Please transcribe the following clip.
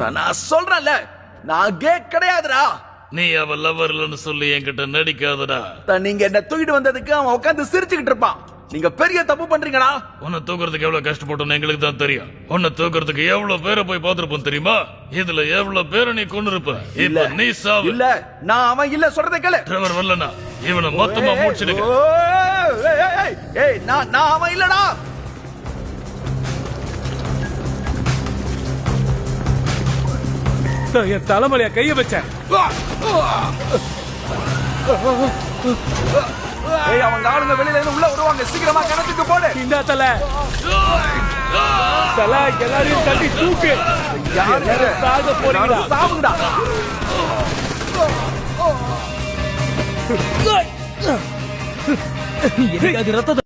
நான் சொல்றேன்ல, நான் கே கிடையாதுடா. நீ அவ லவர்லன்னு சொல்லி என்கிட்ட நடிக்காதடா. நீங்க என்ன தூக்கிட்டு வந்ததுக்கு அவன் உட்கார்ந்து சிரிச்சுக்கிட்டு இருப்பான். நீங்க பெரிய தப்பு பண்றீங்கடா. உன்னை தூக்குறதுக்கு எவ்வளவு கஷ்டப்பட்டோன்னு எங்களுக்கு தான் தெரியும். உன்னை தூக்குறதுக்கு எவ்வளவு பேரை போய் பார்த்திருப்போம் தெரியுமா? இதுல எவ்வளவு பேரை நீ கொண்டிருப்ப. இல்ல நீ சாவு. இல்ல நான் அவன் இல்ல சொல்றதை கேளு. டிரைவர் வரலனா இவனை மொத்தமா மூச்சிடுங்க. ஏய் நான் அவன் இல்லடா. என் தலைமலையா கைய வச்சேன். ஏய் அவங்க ஆளுங்க வெளியில இருந்து உள்ள வருவாங்க. சீக்கிரமா கிணத்துக்கு போடு. இந்த தலை எல்லாரையும் தட்டி தூக்கு. சாக போறீங்களா? சாவுங்கடா. எனக்கு அது ரத்தத்தை